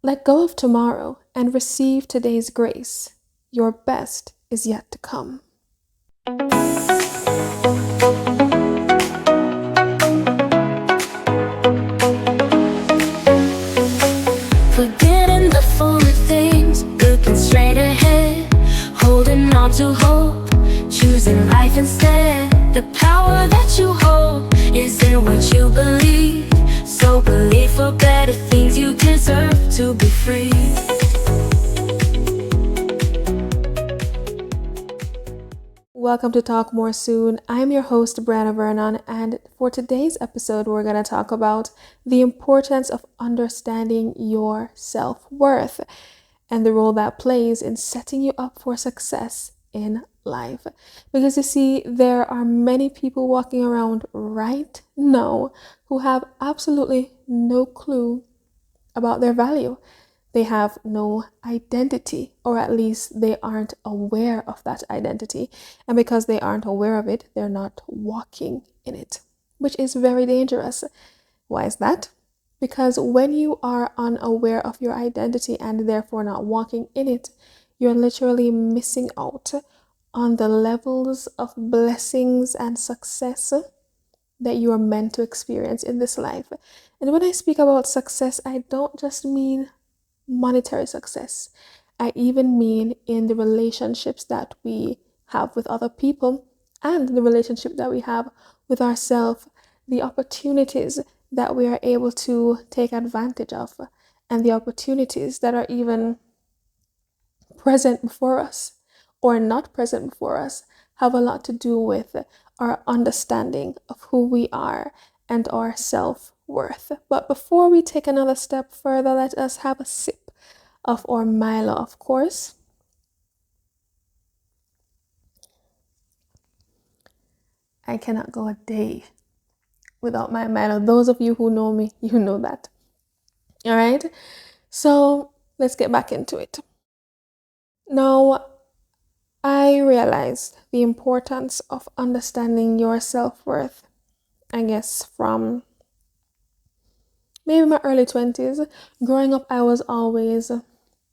Let go of tomorrow and receive today's grace. Your best is yet to come. Forgetting the former things, looking straight ahead, holding on to hope, choosing life instead. The power that you hold is in what you believe, so believe for better things. You deserve to be free. Welcome to Talk More Soon. I'm your host, Brianna Vernon, and for today's episode, we're going to talk about the importance of understanding your self-worth and the role that plays in setting you up for success in life. Because you see, there are many people walking around right now who have absolutely no clue about their value. They have no identity, or at least they aren't aware of that identity. And because they aren't aware of it, they're not walking in it, which is very dangerous. Why is that? Because when you are unaware of your identity and therefore not walking in it, you're literally missing out on the levels of blessings and success that you are meant to experience in this life. And when I speak about success, I don't just mean monetary success. I even mean in the relationships that we have with other people and the relationship that we have with ourselves, the opportunities that we are able to take advantage of, and the opportunities that are even present before us or not present before us have a lot to do with our understanding of who we are and our self-worth. But before we take another step further, let us have a sip of our Milo, of course. I cannot go a day without my Milo. Those of you who know me, you know that. All right, so let's get back into it. Now, I realized the importance of understanding your self-worth, I guess, from maybe my early 20s. Growing up, I was always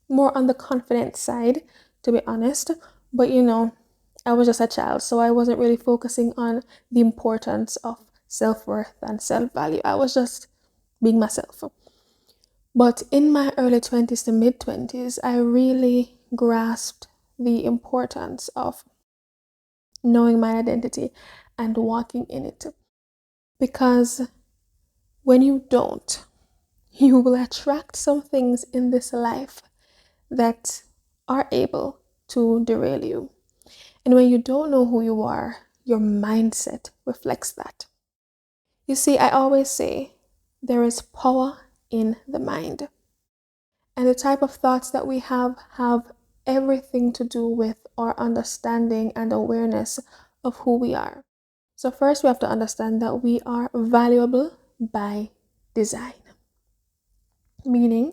more on the confident side, to be honest. But I was just a child, so I wasn't really focusing on the importance of self-worth and self-value. I was just being myself. But in my early 20s to mid 20s, I really grasped the importance of knowing my identity and walking in it. Because when you don't, you will attract some things in this life that are able to derail you. And when you don't know who you are, your mindset reflects that. You see, I always say there is power in the mind. And the type of thoughts that we have everything to do with our understanding and awareness of who we are. So first we have to understand that we are valuable by design. Meaning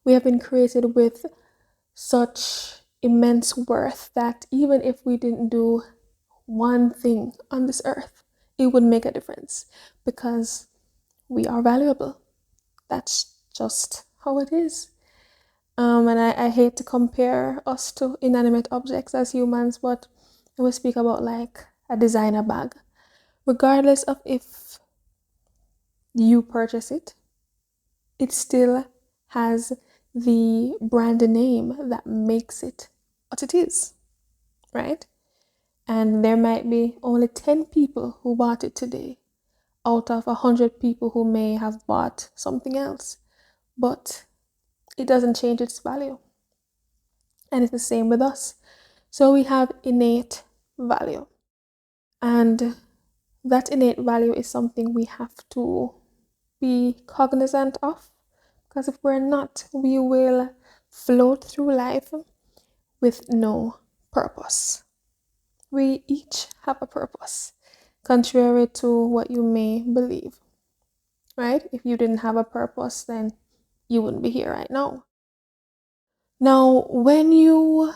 we have been created with such immense worth that even if we didn't do one thing on this earth, it would make a difference because we are valuable. That's just how it is. And I hate to compare us to inanimate objects as humans, but I will speak about like a designer bag. Regardless of if you purchase it, it still has the brand name that makes it what it is, right? And there might be only 10 people who bought it today out of 100 people who may have bought something else, but it doesn't change its value. And it's the same with us. So we have innate value. And that innate value is something we have to be cognizant of, because if we're not, we will float through life with no purpose. We each have a purpose, contrary to what you may believe, right? If you didn't have a purpose, then you wouldn't be here right now. Now, when you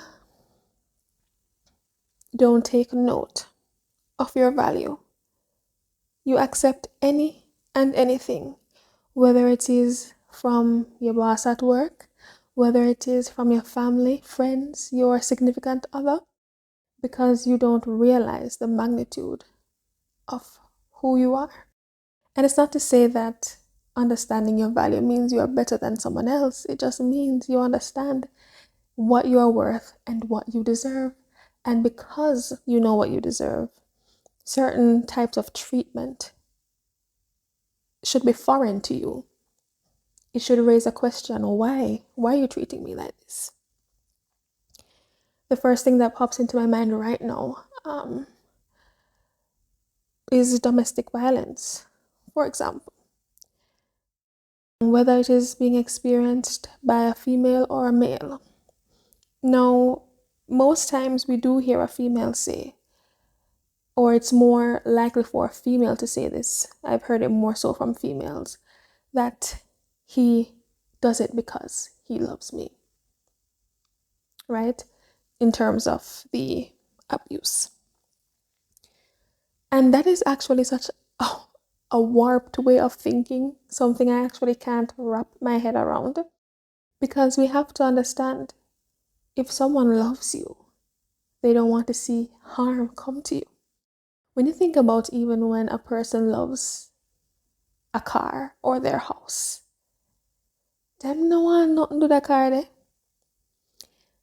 don't take note of your value, you accept any and anything, whether it is from your boss at work, whether it is from your family, friends, your significant other, because you don't realize the magnitude of who you are. And it's not to say that understanding your value means you are better than someone else. It just means you understand what you are worth and what you deserve. And because you know what you deserve, certain types of treatment should be foreign to you. It should raise a question: why? Why are you treating me like this? The first thing that pops into my mind right now is domestic violence, for example. Whether it is being experienced by a female or a male. Now, most times we do hear a female say, or it's more likely for a female to say this, I've heard it more so from females, that he does it because he loves me, right? In terms of the abuse. And that is actually such a warped way of thinking, something I actually can't wrap my head around. Because we have to understand, if someone loves you, they don't want to see harm come to you. When you think about even when a person loves a car or their house, them no want nothing to that car there.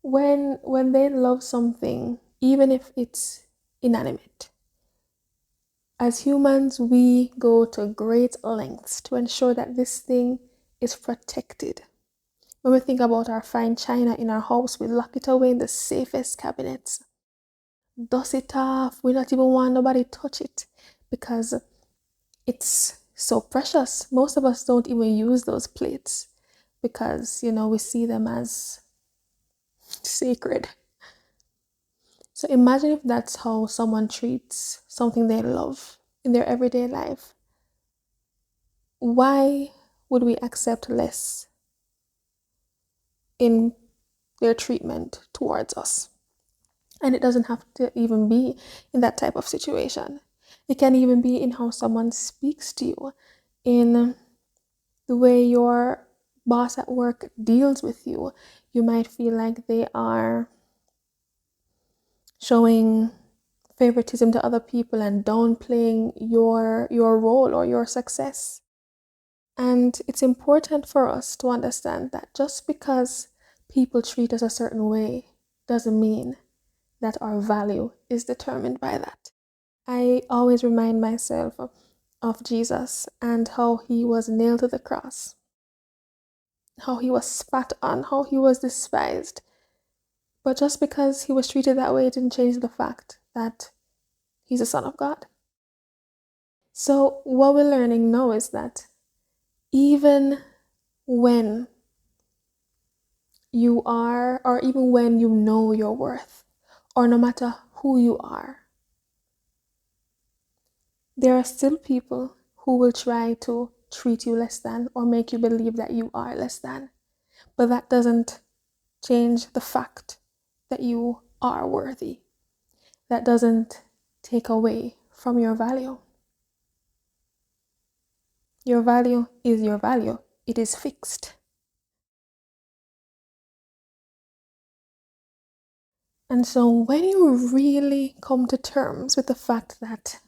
When they love something, even if it's inanimate, as humans, we go to great lengths to ensure that this thing is protected. When we think about our fine china in our house, we lock it away in the safest cabinets. Dust it off. We don't even want nobody to touch it because it's so precious. Most of us don't even use those plates because, we see them as sacred. So imagine if that's how someone treats something they love in their everyday life. Why would we accept less in their treatment towards us? And it doesn't have to even be in that type of situation. It can even be in how someone speaks to you, in the way your boss at work deals with you. You might feel like they are showing favoritism to other people and downplaying your role or your success. And it's important for us to understand that just because people treat us a certain way doesn't mean that our value is determined by that. I always remind myself of Jesus and how he was nailed to the cross, how he was spat on, how he was despised. But just because he was treated that way, it didn't change the fact that he's a son of God. So what we're learning now is that even when you are, or even when you know your worth, or no matter who you are, there are still people who will try to treat you less than or make you believe that you are less than. But that doesn't change the fact that you are worthy. That doesn't take away from your value. Your value is your value. It is fixed. And so when you really come to terms with the fact that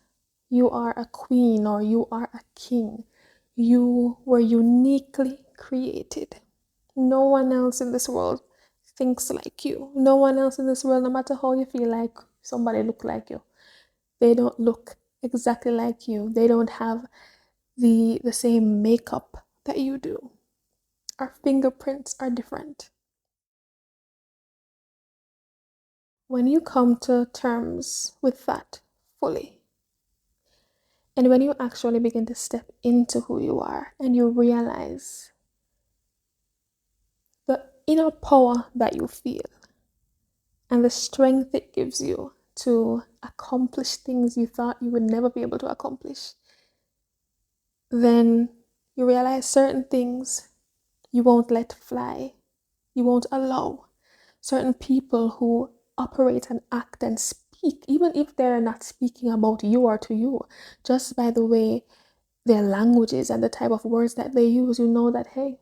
you are a queen or you are a king, you were uniquely created. No one else in this world thinks like you. No one else in this world, no matter how you feel like somebody look like you, they don't look exactly like you. They don't have the same makeup that you do. Our fingerprints are different. When you come to terms with that fully, and when you actually begin to step into who you are and you realize the inner power that you feel and the strength it gives you to accomplish things you thought you would never be able to accomplish, then you realize certain things you won't let fly. You won't allow certain people who operate and act and speak, even if they're not speaking about you or to you, just by the way their languages and the type of words that they use, you know that, hey,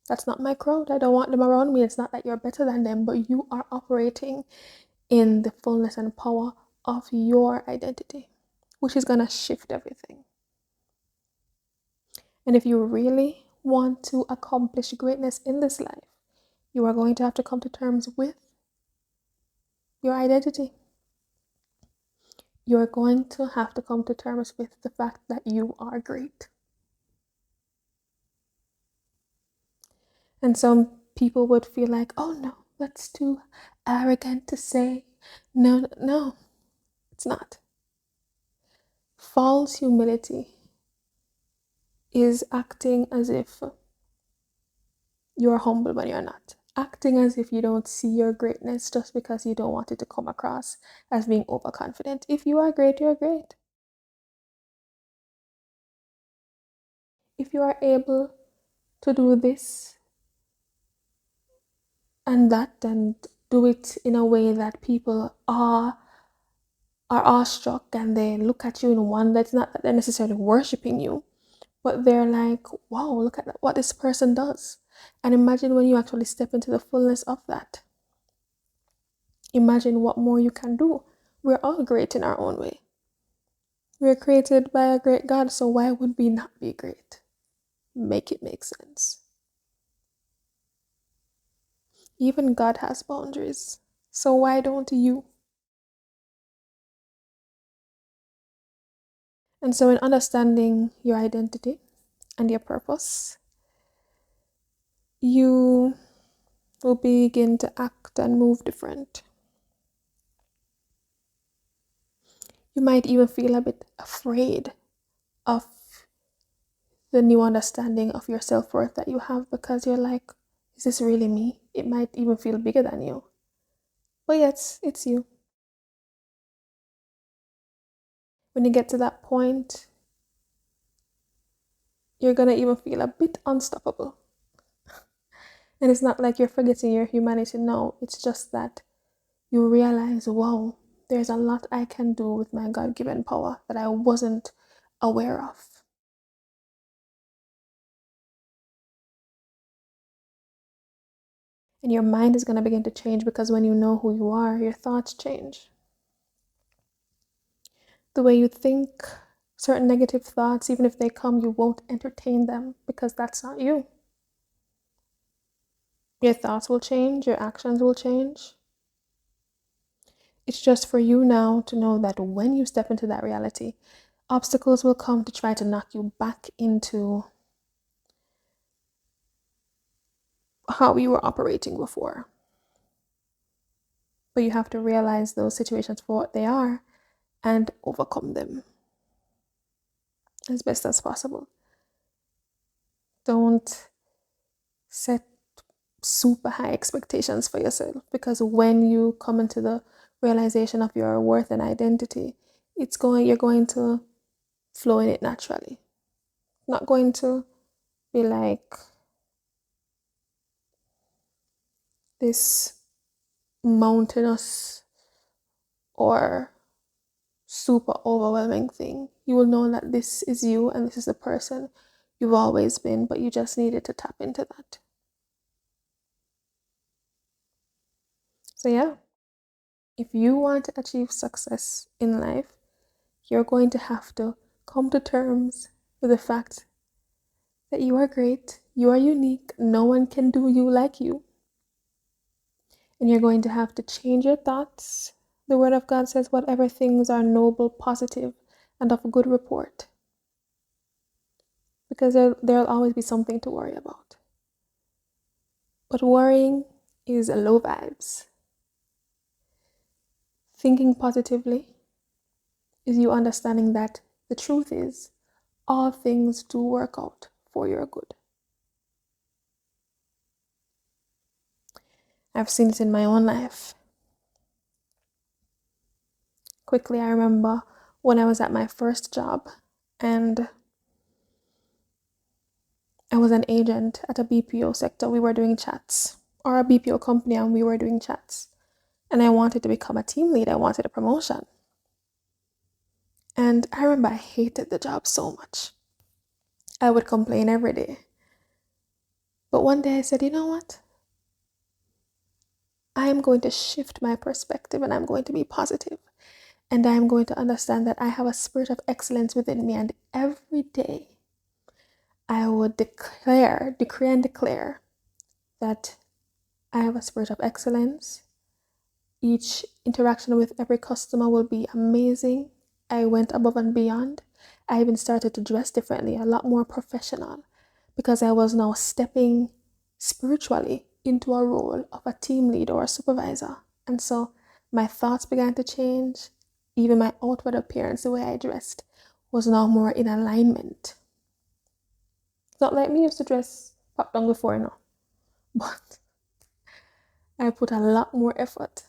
That's not my crowd. I don't want them around me. It's not that you're better than them, but you are operating in the fullness and power of your identity, which is going to shift everything. And if you really want to accomplish greatness in this life, you are going to have to come to terms with your identity. You're going to have to come to terms with the fact that you are great. And some people would feel like, oh no, that's too arrogant to say. No, it's not. False humility is acting as if you're humble when you're not. Acting as if you don't see your greatness just because you don't want it to come across as being overconfident. If you are great, you're great. If you are able to do this and that and do it in a way that people are awestruck and they look at you in wonder, it's not that they're necessarily worshiping you, but they're like, wow, look at what this person does. And imagine when you actually step into the fullness of that. Imagine what more you can do. We're all great in our own way. We're created by a great God, so why would we not be great? Make it make sense. Even God has boundaries, so why don't you? And so, in understanding your identity and your purpose, you will begin to act and move different. You might even feel a bit afraid of the new understanding of your self-worth that you have, because you're like, is this really me? It might even feel bigger than you. But yes, it's you. When you get to that point, you're gonna even feel a bit unstoppable. And it's not like you're forgetting your humanity, no, it's just that you realize, wow, there's a lot I can do with my God-given power that I wasn't aware of. And your mind is going to begin to change, because when you know who you are, your thoughts change. The way you think, certain negative thoughts, even if they come, you won't entertain them, because that's not you. Your thoughts will change, your actions will change. It's just for you now to know that when you step into that reality, obstacles will come to try to knock you back into how you were operating before. But you have to realize those situations for what they are and overcome them as best as possible. Don't set super high expectations for yourself, because when you come into the realization of your worth and identity, you're going to flow in it naturally. Not going to be like this mountainous or super overwhelming thing. You will know that this is you and this is the person you've always been, but you just needed to tap into that. So yeah, if you want to achieve success in life, you're going to have to come to terms with the fact that you are great, you are unique, no one can do you like you. And you're going to have to change your thoughts. The Word of God says, whatever things are noble, positive, and of good report. Because there'll always be something to worry about. But worrying is low vibes. Thinking positively is you understanding that the truth is all things do work out for your good. I've seen it in my own life. Quickly, I remember when I was at my first job and I was an agent at a BPO sector. We were doing chats, or a BPO company, and we were doing chats. And I wanted to become a team lead. I wanted a promotion. And I remember I hated the job so much. I would complain every day. But one day I said, you know what? I am going to shift my perspective and I'm going to be positive. And I'm going to understand that I have a spirit of excellence within me. And every day I would decree and declare that I have a spirit of excellence. Each interaction with every customer will be amazing. I went above and beyond. I even started to dress differently, a lot more professional, because I was now stepping spiritually into a role of a team lead or a supervisor. And so my thoughts began to change. Even my outward appearance, the way I dressed, was now more in alignment. It's not like me used to dress pop down before, but I put a lot more effort.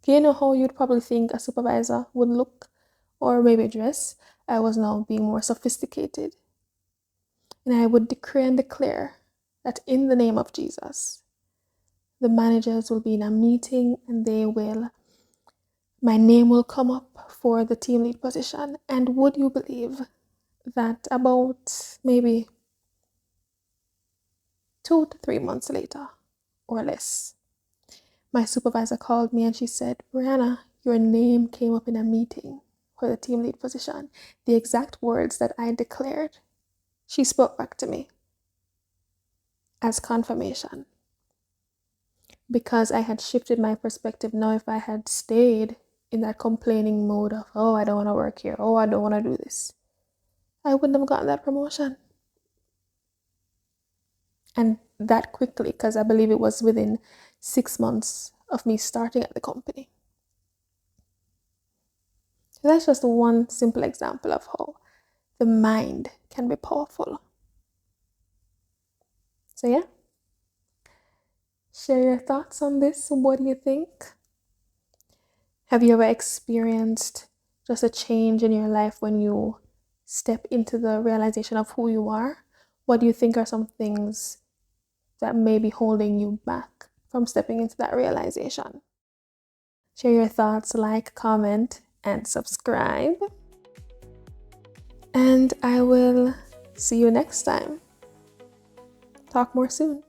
You know how you'd probably think a supervisor would look or maybe dress? I was now being more sophisticated. And I would decree and declare that in the name of Jesus, the managers will be in a meeting and my name will come up for the team lead position. And would you believe that about maybe 2 to 3 months later or less, my supervisor called me and she said, Brianna, your name came up in a meeting for the team lead position. The exact words that I declared, she spoke back to me as confirmation. Because I had shifted my perspective. Now, if I had stayed in that complaining mode of, oh, I don't want to work here, oh, I don't want to do this, I wouldn't have gotten that promotion. And that quickly, because I believe it was within 6 months of me starting at the company. So that's just one simple example of how the mind can be powerful. So yeah, share your thoughts on this. What do you think? Have you ever experienced just a change in your life when you step into the realization of who you are? What do you think are some things that may be holding you back from stepping into that realization? Share your thoughts, like, comment, and subscribe. And I will see you next time. Talk more soon.